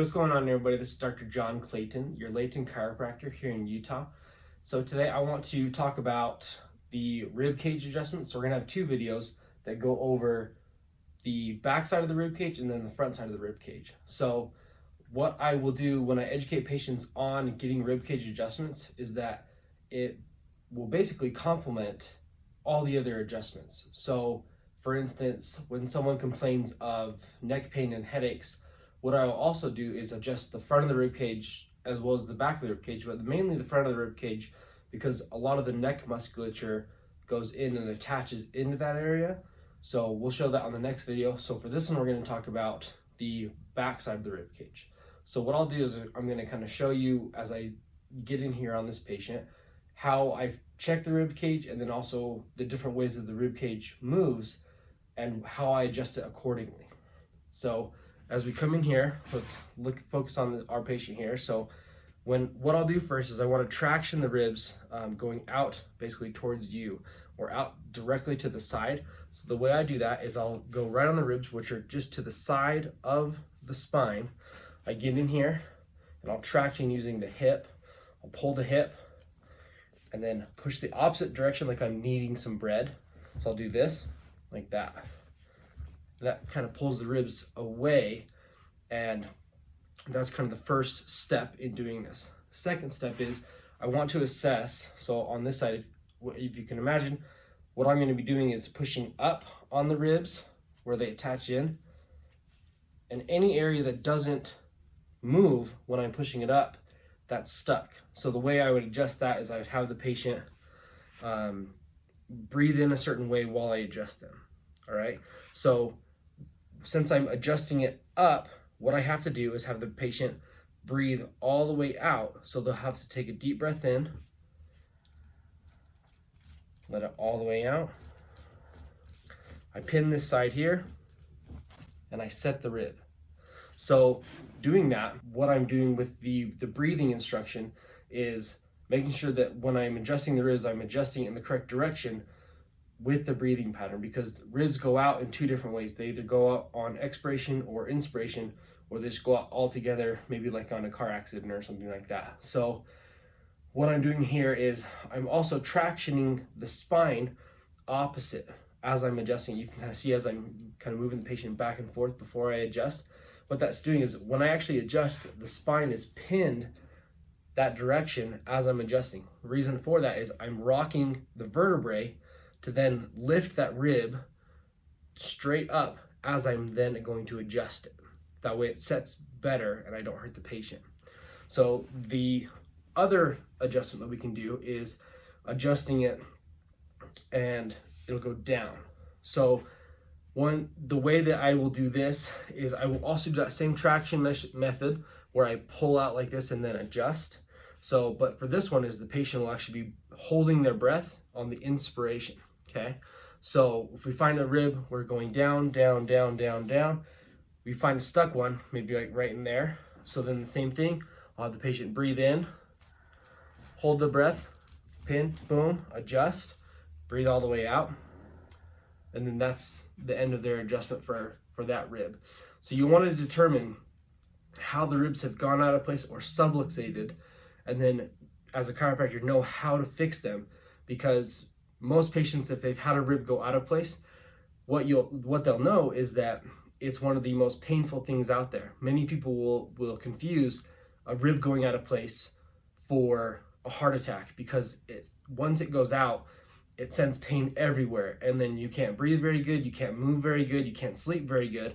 what's going on, everybody? This is Dr. John Clayton, your Layton Chiropractor here in Utah. So today I want to talk about the rib cage adjustment. So we're gonna have two videos that go over the back side of the rib cage and then the front side of the rib cage. So what I will do when I educate patients on getting rib cage adjustments is that it will basically complement all the other adjustments. So for instance, when someone complains of neck pain and headaches, what I'll also do is adjust the front of the rib cage as well as the back of the rib cage, but mainly the front of the rib cage because a lot of the neck musculature goes in and attaches into that area. So we'll show that on the next video. So for this one, we're going to talk about the back side of the rib cage. So what I'll do is I'm going to kind of show you as I get in here on this patient how I check the rib cage and then also the different ways that the rib cage moves and how I adjust it accordingly. So as we come in here, let's focus on our patient here. So what I'll do first is I want to traction the ribs going out basically towards you or out directly to the side. So the way I do that is I'll go right on the ribs, which are just to the side of the spine. I get in here and I'll traction using the hip. I'll pull the hip and then push the opposite direction like I'm kneading some bread. So I'll do this like that. That kind of pulls the ribs away, and that's kind of the first step in doing this. Second step is I want to assess. So on this side, if you can imagine, what I'm going to be doing is pushing up on the ribs where they attach in, and any area that doesn't move when I'm pushing it up, that's stuck. So the way I would adjust that is I would have the patient breathe in a certain way while I adjust them. All right. So since I'm adjusting it up, what I have to do is have the patient breathe all the way out. So they'll have to take a deep breath in, let it all the way out. I pin this side here and I set the rib. So doing that, what I'm doing with the breathing instruction is making sure that when I'm adjusting the ribs, I'm adjusting it in the correct direction with the breathing pattern, because the ribs go out in two different ways. They either go out on expiration or inspiration, or they just go out all together, maybe like on a car accident or something like that. So what I'm doing here is I'm also tractioning the spine opposite as I'm adjusting. You can kind of see as I'm kind of moving the patient back and forth before I adjust. What that's doing is when I actually adjust, the spine is pinned that direction as I'm adjusting. The reason for that is I'm rocking the vertebrae to then lift that rib straight up as I'm then going to adjust it. That way it sets better and I don't hurt the patient. So the other adjustment that we can do is adjusting it and it'll go down. So the way that I will do this is I will also do that same traction method where I pull out like this and then adjust. So, but for this one is the patient will actually be holding their breath on the inspiration, okay? So if we find a rib, we're going down, down, down, down, down. We find a stuck one, maybe like right in there. So then the same thing, I'll have the patient breathe in, hold the breath, pin, boom, adjust, breathe all the way out. And then that's the end of their adjustment for that rib. So you want to determine how the ribs have gone out of place or subluxated, and then as a chiropractor know how to fix them, because most patients, if they've had a rib go out of place, what they'll know is that it's one of the most painful things out there. Many people will confuse a rib going out of place for a heart attack, because once it goes out, it sends pain everywhere, and then you can't breathe very good, you can't move very good, you can't sleep very good,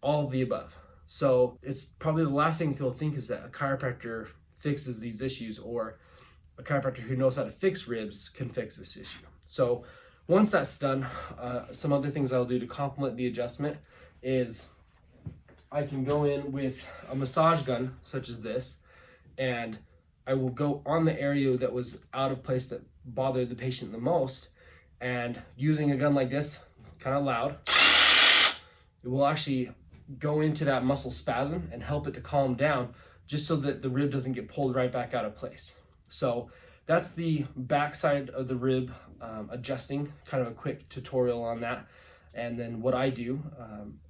all of the above. So it's probably the last thing people think is that a chiropractor fixes these issues, or a chiropractor who knows how to fix ribs can fix this issue. So once that's done, some other things I'll do to complement the adjustment is I can go in with a massage gun such as this, and I will go on the area that was out of place that bothered the patient the most, and using a gun like this, kind of loud, it will actually go into that muscle spasm and help it to calm down, just so that the rib doesn't get pulled right back out of place. So that's the back side of the rib adjusting, kind of a quick tutorial on that. And then what I do,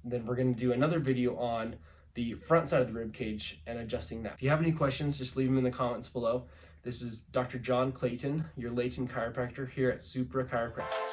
then we're going to do another video on the front side of the rib cage and adjusting that. If you have any questions, just leave them in the comments below. This is Dr. John Clayton, your Layton chiropractor here at Supra Chiropractic.